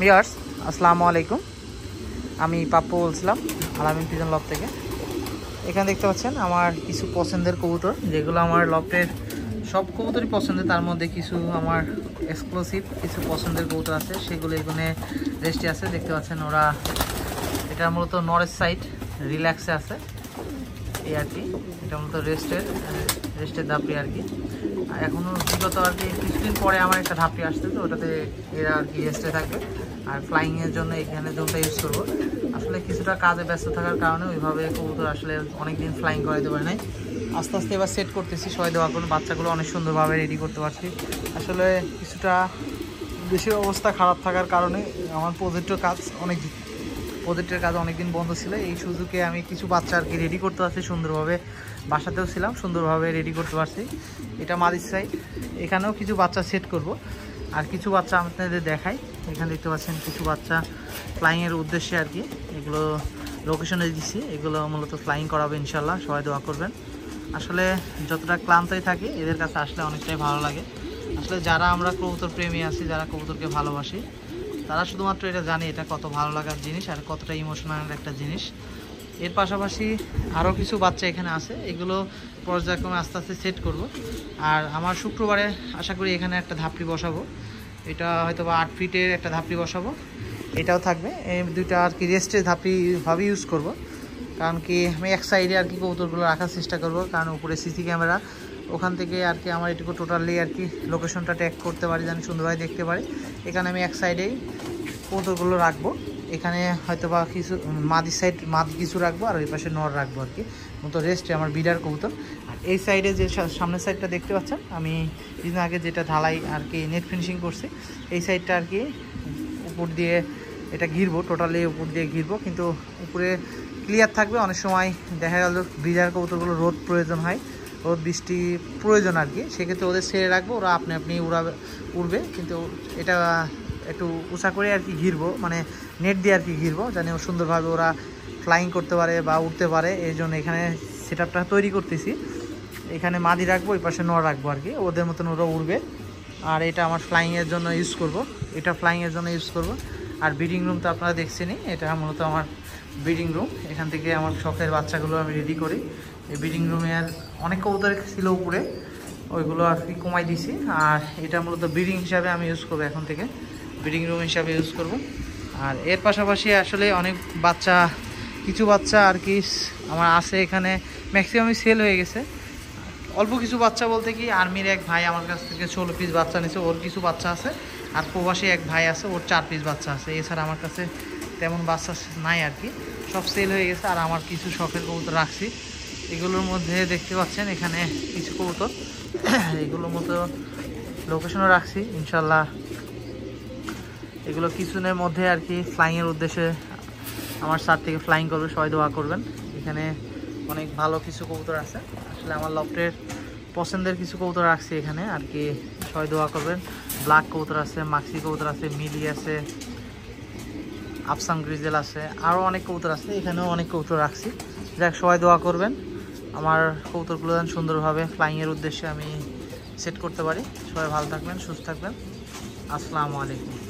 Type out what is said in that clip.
Viewers আসসালামু আলাইকুম। আমি পাপ্পু বলছিলাম আলামিন পিজন লব থেকে। এখানে দেখতে পাচ্ছেন আমার কিছু পছন্দের কবুতর, যেগুলো আমার লফটের সব কবুতরই পছন্দের, তার মধ্যে কিছু আমার এক্সক্লুসিভ কিছু পছন্দের কবুতর আছে, সেগুলো এখানে রেস্টে আছে। দেখতে পাচ্ছেন ওরা, এটা মূলত নর্থ সাইড রিল্যাক্সে আছে এই আর কি। এটা মূলত রেস্টের ধাপড়ি আর কি। এখনও বিগত আর কি কিছুদিন পরে আমার একটা ধাপড়ি আসছে, তো ওটাতে এরা আর কি রেস্টে থাকবে। আর ফ্লাইংয়ের জন্য এখানে জোনটা ইউজ করবো। আসলে কিছুটা কাজে ব্যস্ত থাকার কারণে ওইভাবে কবুতর আসলে অনেকদিন ফ্লাইং করাইতে পারে নাই। আস্তে আস্তে এবার সেট করতেছি, সবাই দেওয়া করুন। বাচ্চাগুলো অনেক সুন্দরভাবে রেডি করতে পারছি। আসলে কিছুটা দেশের অবস্থা খারাপ থাকার কারণে আমার প্রজেক্টের কাজ অনেকদিন বন্ধ ছিল। এই সুযোগে আমি কিছু বাচ্চা আর কি রেডি করতে পারছি সুন্দরভাবে। বাসাতেও ছিলাম, সুন্দরভাবে রেডি করতে পারছি। এটা মাদির সাইড, এখানেও কিছু বাচ্চা সেট করব। আর কিছু বাচ্চা আপনাদের দেখাই। এখানে দেখতে পাচ্ছেন কিছু বাচ্চা ফ্লাইংয়ের উদ্দেশ্যে আর কি, এগুলো লোকেশনে দিচ্ছি। এগুলো মূলত ফ্লাইং করাবে ইনশাল্লাহ, সবাই দোয়া করবেন। আসলে যতটা ক্লান্তই থাকে এদের কাছে আসলে অনেকটাই ভালো লাগে। আসলে যারা আমরা কবুতর প্রেমী আছি, যারা কবুতরকে ভালোবাসি, তারা শুধুমাত্র এটা জানে এটা কত ভালো লাগার জিনিস আর কতটা ইমোশনাল একটা জিনিস। এর পাশাপাশি আরও কিছু বাচ্চা এখানে আছে, এগুলো পর্যায়ক্রমে আস্তে আস্তে সেট করব। আর আমার শুক্রবারে আশা করি এখানে একটা ধাপড়ি বসাবো। এটা হয়তো বা 8 ফিটের একটা ধাপড়ি বসাবো, এটাও থাকবে। এই দুইটা আর কি রেস্টের ধাপড়িভাবে ইউজ করব। কারণ কি আমি এক সাইডে আর কি কবুতরগুলো রাখার চেষ্টা করব, কারণ উপরে সিসি ক্যামেরা, ওখান থেকে আর কি আমার এটুকু টোটালি আর কি লোকেশনটা ট্যাগ করতে পারি, যেন সুন্দরভাবে দেখতে পারি। এখানে আমি এক সাইডেই কবুতরগুলো রাখবো। এখানে হয়তো বা কিছু মাদি কিছু রাখবো, আর ওই পাশে নর রাখবো আর কি। মতো রেস্টে আমার বিডার কবুতর। আর এই সাইডে যে সামনের সাইডটা দেখতে পাচ্ছেন, আমি কিছুদিন আগে যেটা ঢালাই আর কি নেট ফিনিশিং করছি, এই সাইডটা আর কি উপর দিয়ে এটা ঘিরবো, টোটালি উপর দিয়ে ঘিরবো। কিন্তু উপরে ক্লিয়ার থাকবে। অনেক সময় দেখা গেল বিডার কবুতরগুলো রোদ প্রয়োজন হয়, রোদ বৃষ্টি প্রয়োজন আর কি, সেক্ষেত্রে ওদের ছেড়ে রাখবো, ওরা আপনি উড়বে। কিন্তু এটা একটু উঁচা করে আর কি ঘিরবো, মানে নেট দিয়ে আর কি ঘিরবো, যেন সুন্দরভাবে ওরা ফ্লাইং করতে পারে বা উঠতে পারে। এই জন্য এখানে সেট আপটা তৈরি করতেছি। এখানে মাদি রাখবো, ওই পাশে নর রাখবো আর কি, ওদের মতন ওরা উড়বে। আর এটা আমার ফ্লাইংয়ের জন্য ইউজ করব, এটা ফ্লাইংয়ের জন্য ইউজ করব। আর ব্রিডিং রুম তো আপনারা দেখছেনই, এটা মূলত আমার ব্রিডিং রুম। এখান থেকে আমার শখের বাচ্চাগুলো আমি রেডি করি। এই ব্রিডিং রুমে আর অনেক কবুতর ছিল উপরে, ওইগুলো আর কি কমাই দিছি। আর এটা মূলত ব্রিডিং হিসাবে আমি ইউজ করবো, এখন থেকে ব্রিডিং রুম হিসাবে ইউজ করব। আর এর পাশাপাশি আসলে অনেক বাচ্চা, কিছু বাচ্চা আর কি আমার আছে এখানে, ম্যাক্সিমামই সেল হয়ে গেছে। অল্প কিছু বাচ্চা বলতে কি, আর্মির এক ভাই আমার কাছ থেকে 16 পিস বাচ্চা নিয়েছে, ওর কিছু বাচ্চা আছে। আর প্রবাসী এক ভাই আছে, ওর 4 পিস বাচ্চা আছে। এছাড়া আমার কাছে তেমন বাচ্চা নাই আর কি, সব সেল হয়ে গেছে। আর আমার কিছু শখের কবুতর রাখছি, এগুলোর মধ্যে দেখতে পাচ্ছেন এখানে কিছু কবুতর, এগুলোর মতো লোকেশনও রাখছি ইনশাল্লাহ। এগুলো কিছুদিনের মধ্যে আর কি ফ্লাইংয়ের উদ্দেশ্যে আমার সার থেকে ফ্লাইং করবে, সবাই দোয়া করবেন। এখানে অনেক ভালো কিছু কবুতর আছে, আসলে আমার লফটের পছন্দের কিছু কবুতর রাখছি এখানে আর কি, সবাই দোয়া করবেন। ব্ল্যাক কবুতর আছে, মাক্সি কবুতর আছে, মিলি আছে, আফসান গ্রিজেল আছে, আরও অনেক কবুতর আছে। এখানেও অনেক কবুতর রাখছি। যাক, সবাই দোয়া করবেন আমার কবুতরগুলো যেন সুন্দরভাবে ফ্লাইংয়ের উদ্দেশ্যে আমি সেট করতে পারি। সবাই ভালো থাকবেন, সুস্থ থাকবেন। আসসালামু আলাইকুম।